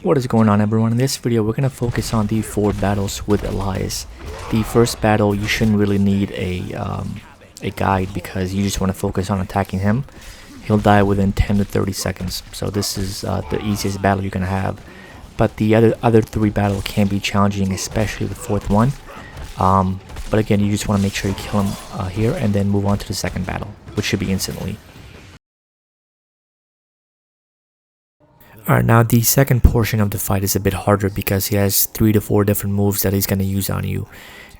What is going on, everyone? In this video we're going to focus on the 4 battles with Elias. The first battle, you shouldn't really need a guide because you just want to focus on attacking him. He'll die within 10 to 30 seconds, so this is the easiest battle you're going to have. But the other 3 battles can be challenging, especially the 4th one. But again, you just want to make sure you kill him here and then move on to the second battle, which should be instantly. Alright, now the second portion of the fight is a bit harder because he has 3 to 4 different moves that he's going to use on you.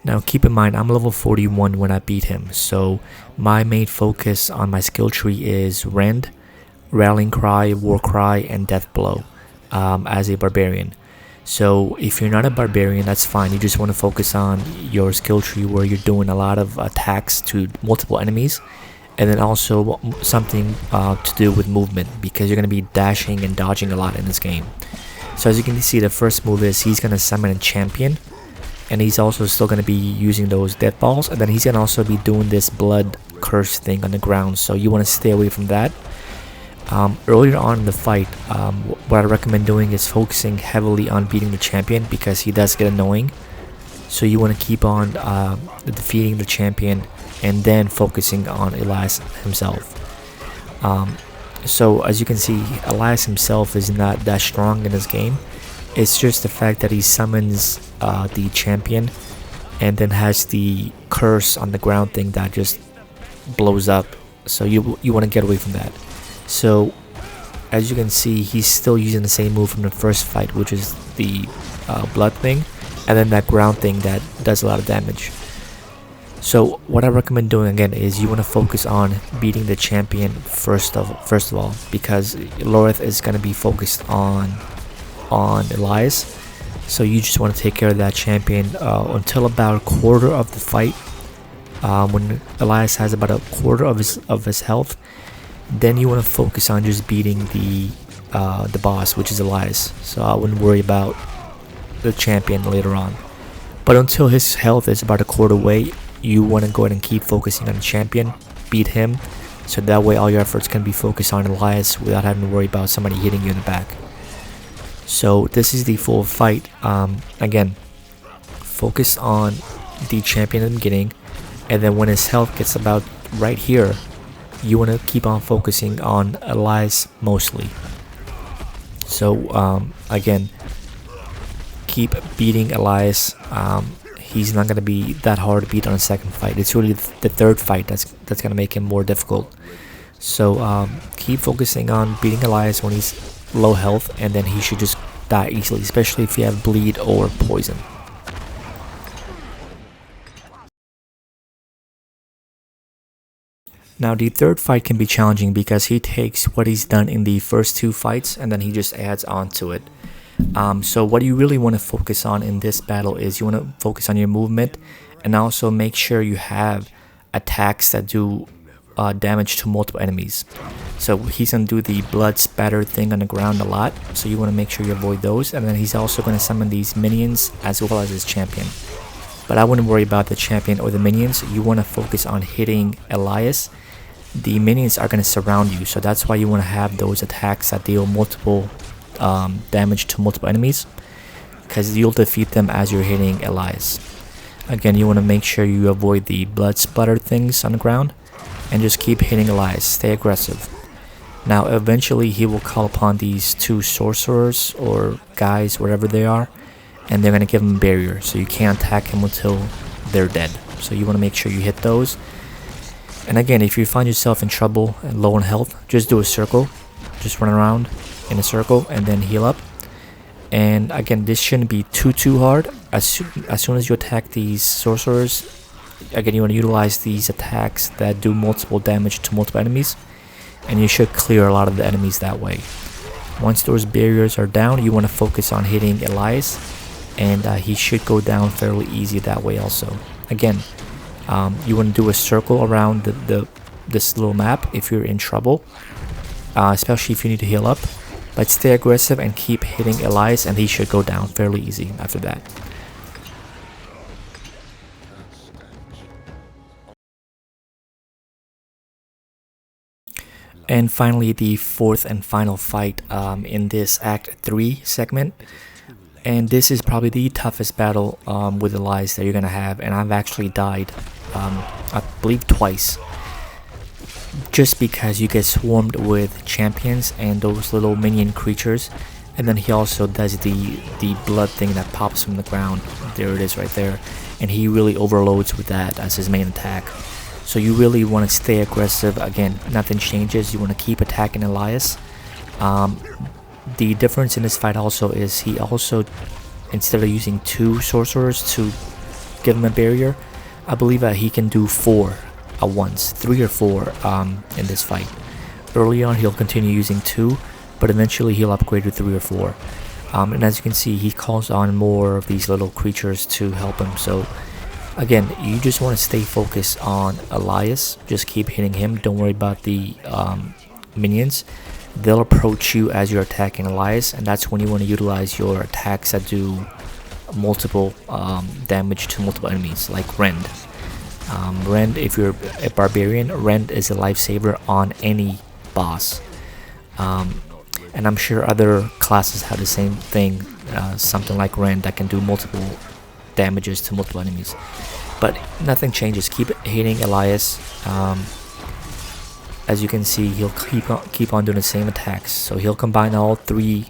Now keep in mind, I'm level 41 when I beat him, so my main focus on my skill tree is Rend, Rallying Cry, War Cry, and Death Blow as a barbarian. So if you're not a barbarian, that's fine. You just want to focus on your skill tree where you're doing a lot of attacks to multiple enemies. And then also something to do with movement, because you're going to be dashing and dodging a lot in this game. So as you can see, the first move is he's going to summon a champion, and he's also still going to be using those death balls, and then he's going to also be doing this blood curse thing on the ground, so you want to stay away from that. Earlier on in the fight, what I recommend doing is focusing heavily on beating the champion, because he does get annoying. So you want to keep on defeating the champion and then focusing on Elias himself. So as you can see, Elias himself is not that strong in this game. It's just the fact that he summons the champion and then has the curse on the ground thing that just blows up. So you want to get away from that. So as you can see, he's still using the same move from the first fight, which is the blood thing, and then that ground thing that does a lot of damage. So what I recommend doing again is you want to focus on beating the champion first of all, because Loreth is going to be focused on Elias. So you just want to take care of that champion until about a quarter of the fight. When Elias has about a quarter of his health, then you want to focus on just beating the boss, which is Elias. So I wouldn't worry about the champion later on. But until his health is about a quarter away, you want to go ahead and keep focusing on the champion, beat him, so that way all your efforts can be focused on Elias without having to worry about somebody hitting you in the back. So this is the full fight. Again, focus on the champion in the beginning, and then when his health gets about right here, you want to keep on focusing on Elias mostly. So again, keep beating Elias. He's not going to be that hard to beat on the second fight. It's really the third fight that's going to make him more difficult. So keep focusing on beating Elias when he's low health, and then he should just die easily, especially if you have bleed or poison. Now the third fight can be challenging because he takes what he's done in the first 2 fights and then he just adds on to it. So what you really want to focus on in this battle is you want to focus on your movement, and also make sure you have attacks that do damage to multiple enemies. So he's going to do the blood spatter thing on the ground a lot, so you want to make sure you avoid those. And then he's also going to summon these minions as well as his champion. But I wouldn't worry about the champion or the minions. You want to focus on hitting Elias. The minions are going to surround you, so that's why you want to have those attacks that deal multiple damage to multiple enemies, because you'll defeat them as you're hitting Elias. Again, you want to make sure you avoid the blood splatter things on the ground and just keep hitting Elias. Stay aggressive. Now eventually he will call upon these 2 sorcerers or guys, wherever they are, and they're going to give him a barrier, so you can't attack him until they're dead. So you want to make sure you hit those. And again, if you find yourself in trouble and low on health, just do a circle. Just run around in a circle and then heal up. And again, this shouldn't be too hard. As soon as you attack these sorcerers, again, you want to utilize these attacks that do multiple damage to multiple enemies, and you should clear a lot of the enemies that way. Once those barriers are down, you want to focus on hitting Elias, and he should go down fairly easy that way also. Again, you want to do a circle around this little map if you're in trouble, especially if you need to heal up. But stay aggressive and keep hitting Elias, and he should go down fairly easy after that. And finally, the fourth and final fight in this Act 3 segment. And this is probably the toughest battle with Elias that you're going to have. And I've actually died, I believe, twice. Just because you get swarmed with champions and those little minion creatures. And then he also does the blood thing that pops from the ground. There it is right there. And he really overloads with that as his main attack. So you really want to stay aggressive. Again, nothing changes. You want to keep attacking Elias. The difference in this fight also is he also, instead of using 2 sorcerers to give him a barrier, I believe that he can do 4 at once, 3 or 4 in this fight. Early on he'll continue using 2, but eventually he'll upgrade to 3 or 4. And as you can see, he calls on more of these little creatures to help him. So again, you just want to stay focused on Elias. Just keep hitting him. Don't worry about the minions. They'll approach you as you're attacking Elias, and that's when you want to utilize your attacks that do multiple damage to multiple enemies, like Rend. Rend, if you're a barbarian, Rend is a lifesaver on any boss. And I'm sure other classes have the same thing, something like Rend that can do multiple damages to multiple enemies. But nothing changes. Keep hitting Elias. As you can see, he'll keep on doing the same attacks. So he'll combine all 3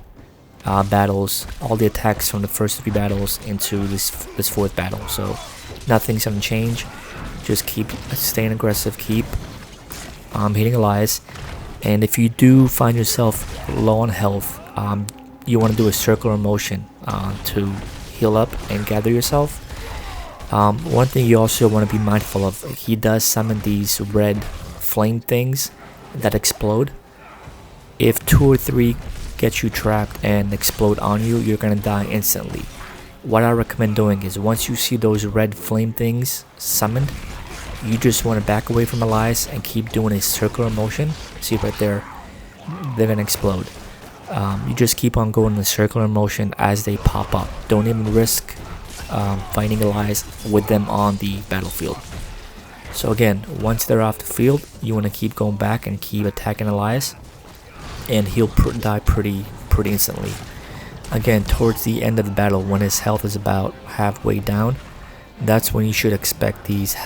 battles, all the attacks from the first 3 battles into this 4th battle. So nothing's gonna change. Just keep staying aggressive. Keep hitting Elias. And if you do find yourself low on health, you want to do a circular motion to heal up and gather yourself. One thing you also want to be mindful of, he does summon these red flame things that explode. If 2 or 3 get you trapped and explode on you, you're gonna die instantly. What I recommend doing is, once you see those red flame things summoned, you just want to back away from Elias and keep doing a circular motion. See right there, they're gonna explode. You just keep on going in a circular motion as they pop up. Don't even risk fighting Elias with them on the battlefield. So again, once they're off the field, you want to keep going back and keep attacking Elias, and he'll die pretty instantly. Again, towards the end of the battle, when his health is about halfway down, that's when you should expect these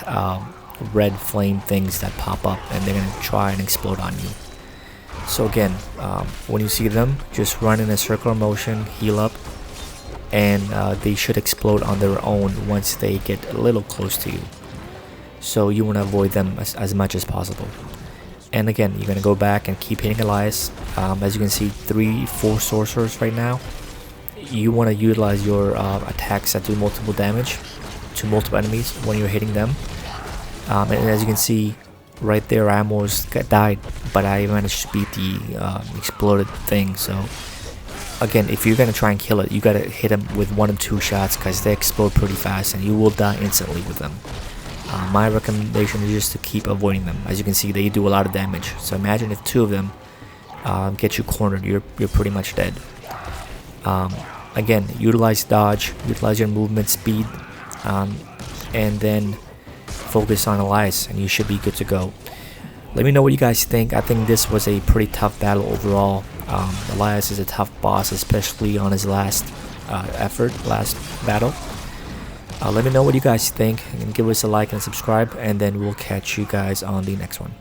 red flame things that pop up, and they're going to try and explode on you. So again, when you see them, just run in a circular motion, heal up, and they should explode on their own once they get a little close to you. So you want to avoid them as much as possible. And again, you're going to go back and keep hitting Elias. As you can see, 3-4 sorcerers right now. You want to utilize your attacks that do multiple damage to multiple enemies when you're hitting them. And as you can see right there, I almost died, but I managed to beat the exploded thing. So again, if you're going to try and kill it, you got to hit them with 1 or 2 shots, because they explode pretty fast and you will die instantly with them. My recommendation is just to keep avoiding them. As you can see, they do a lot of damage. So imagine if 2 of them get you cornered, you're pretty much dead. Again, utilize dodge, utilize your movement speed, and then focus on Elias, and you should be good to go. Let me know what you guys think. I think this was a pretty tough battle overall. Elias is a tough boss, especially on his last battle. Let me know what you guys think, and give us a like and subscribe, and then we'll catch you guys on the next one.